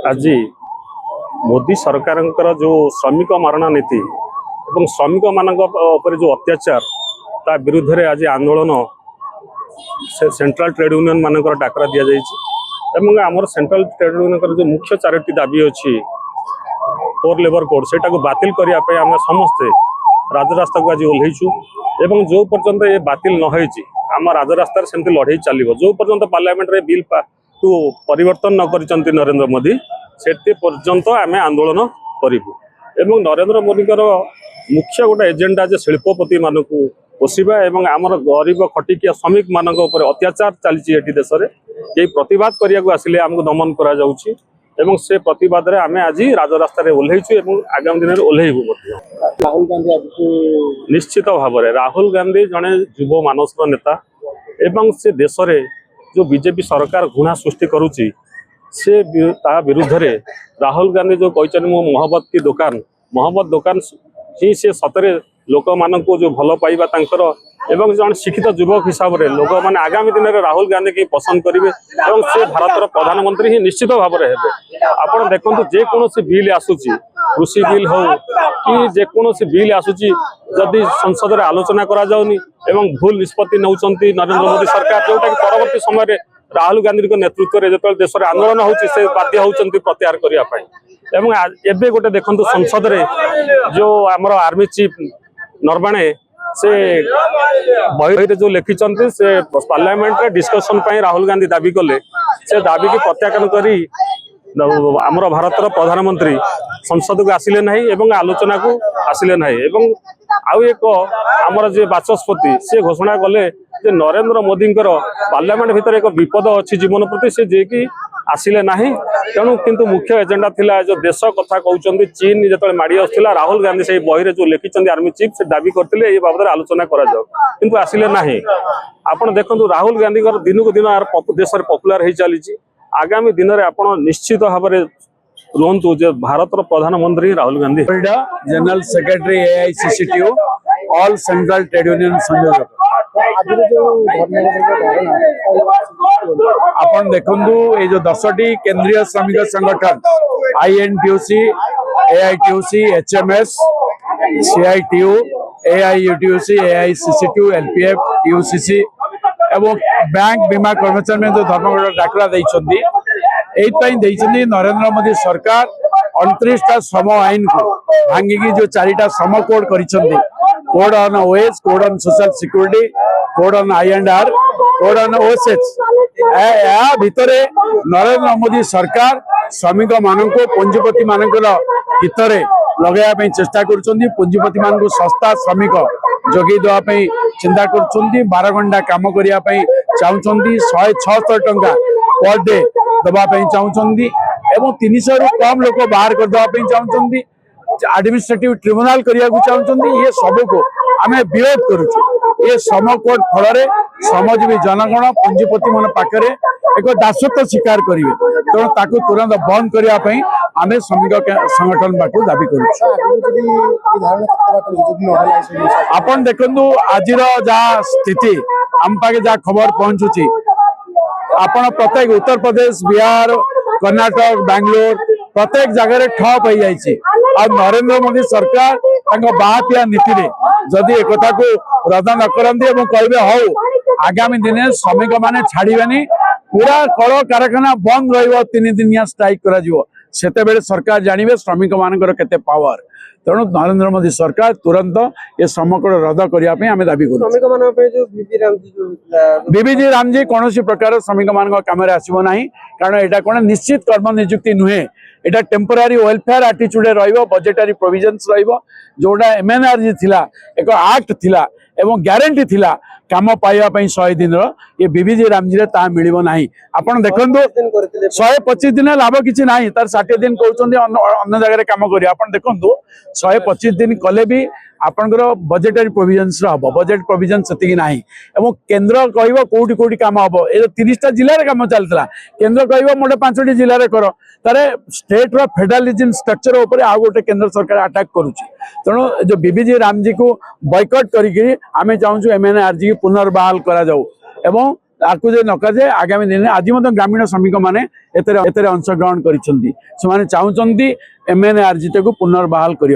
आज मोदी सरकार जो श्रमिक मारणा नीति और श्रमिक मान जो अत्याचार ता विरुद्ध रे आज आंदोलन सेंट्रल ट्रेड यूनियन मानकर डाकरा दि जाइए। आमर सेंट्रल ट्रेड यूनियन जो मुख्य चारोटी दाबी अच्छी कोर लेबर कोड से बातिल करने आम समस्ते राजरास्ता को आज ओह्लैचु एवं जो पर्यंत ये बातिल न आम राजरास्तार सेमती लड़े चलो जो पर्यंत पार्लियामेंट रे बिल को परिवर्तन न कर नरेंद्र मोदी से पर्यंत आम आंदोलन करूँ। एवं नरेंद्र मोदी मुख्य गोटे एजेंडा जे शिल्पपति मानक पोषा एवं आमर गरीब खटिकिया श्रमिक मान अत्याचार चली देश में ये प्रतिवाद करने को आसिले आमको दमन करा जाउछि एवं से प्रतिवाद रे आमे आज राजरास्ता ओह्लैचु एवं आगामी दिन में ओह्लैबु। राहुल गांधी आज निश्चित भाव में राहुल गांधी जड़े युव मानसर नेता एवं से देश में जो बीजेपी सरकार घृणा सृष्टि करुच्ची से विरुद्ध रे राहुल गांधी जो कहते मो मोहब्बत दुकान ही से सतरे लोक मान जो भल पाइबा एवं जन शिक्षित युवक हिसाब से लोक मैंने आगामी दिन में राहुल गांधी की पसंद करेंगे और से भारत प्रधानमंत्री ही निश्चित भाव में हेबे। आप देखो जेकोसी बिल आसूची कृषि बिल हो कि जेकोसी बिल आसूची जदि संसद में आलोचना करा जाउनी एवं भूल निष्पत्ति नौचंती नरेंद्र मोदी सरकार जोटा कि परवर्ती समय राहुल गांधी नेतृत्व में जो देश में आंदोलन होती बाध्य होती प्रत्याहार करने गोटे देखो संसद रे जो आमर आर्मी चीफ नरवणे से बही जो लिखिं से पार्लियामेंट रे डिस्कशन राहुल गांधी दाबी कले से दाबी की प्रत्याख्यान करी आमर भारत प्रधानमंत्री संसद को आसिले नहीं एवं आलोचना को आसिले नहीं एवं आउ एक आमर जे बाचस्पति से घोषणा कले जे नरेंद्र मोदी पार्लियामेंट भितर एक विपद अच्छी जीवन प्रति से जे कि आसिले नहीं तेणु किंतु मुख्य एजेंडा थिला जो देश कथा कहते चीन जो माड़ी आसला राहुल गांधी से बही जो लिखिं आर्मी चीफ से दाबी करते बाबद आलोचना किंतु आसिले नहीं। आपड़ देखो राहुल गांधी दिन को दिन देश में पपुलार हो चली आगामी दिन में आप निश्चित भाव में रुहतु जे भारत प्रधानमंत्री Rahul Gandhi general secretary AICCTU all central trade union संयोजक अपन देखु ये जो 10टी केंद्रीय श्रमिक संगठन INTUC AITUC HMS CITU AIUTUC AICCTU LPF UCC एवं बैंक बीमा कर्मचारी में जो धर्मघट डाकरा देइछन्ती नरेंद्र मोदी सरकार 29टा श्रम आईन को भांगिकी जो 4टा श्रम कोड करिसेंती code on OS code on social security code on INR code on OSH या भितरे नरेंद्र मोदी सरकार श्रमिक मानक पुंजीपति मानकर हितरे लगाया चेष्टा करुछन्ती पुंजीपति मानक सस्ता श्रमिक जोगी देवाई चिंता करुछन्ती 12 घंटा काम करने चाहूँगी 176 टंका पर डे देवाई चाहूँगी एवं 300 रु कम लोक बाहर करदेवाई चाहूँगी एडमिनिस्ट्रेटिव ट्रिब्यूनल करने को चाहूँगी ये सब को आम विरोध करुचु। ये श्रम कोड फल श्रमजीवी जनगण पुंजीपति मान पाखे एक दासत्व स्वीकार करेंगे तेणु ताकू तुरंत बंद करने आम श्रमिक संगठन पाक दाबी करुचु। आपन देखु आज जहाँ स्थिति आम पाखे जहाँ खबर पहुंचुची आपण प्रत्येक उत्तर प्रदेश बिहार कर्नाटक बैंगलोर प्रत्येक जगह ठप हो जाइए नरेंद्र मोदी सरकार बापिया नीति रे जदि एक कथा को रद्द न करते कहे हौ आगामी दिन श्रमिक माने छाड़िबेनी पूरा कल कारखाना बंद रहिबो 3 दिनिया स्ट्राइक करा जिवो सेते सरकार जानवे श्रमिक मानकर केते पावर तेणु नरेंद्र मोदी सरकार तुरंत ये श्रम कोड रद्द करने आम दाबी करूँ। बीबीजी रामजी कौन प्रकार श्रमिक मान कम आसब ना कारण यहाँ कौन निश्चित कर्म नियुक्ति नुहे यहाँ टेम्पोरारी वेलफेयर आटिट्यूड बजेटरी प्रोविजन्स जोटा एमएनआरजी थिला एक एक्ट थिला एवं ग्यारंटी थिला काम पाइबा 100 दिन ये बीबीजी रामजी रे ता मिलिबो नाही। आपण देखंदो 125 दिन लाभ किछि नाही तार 60 दिन कहउचंदी अन्य जगह काम करी आपण देखंदो 125 दिन कले भी आपनकर बजेटरी प्रोविजन्स हबो बजेट प्रोविजन सेतिकी नाही एवं केंद्र कहबो कोठी कोठी काम हबो ए 30टा जिल्ला रे काम चलतला केंद्र कहबो मोटे 5टी जिल्ला रे करो तारे स्टेट रो फेडरलिज्म स्ट्रक्चर ऊपर आ गोटे केंद्र सरकार अटैक करूची तेणु जो बीबीजी रामजी को बॉयकॉट करी आमे चाहूँ एमएनआरजी पुनर्बहाल करा जाऊ एवं ताकू जे नकाजे आगामी दिन आज ग्रामीण श्रमिक मैंने अंशग्रहण कर चाहते MNRGT को पुनर्बहाल कर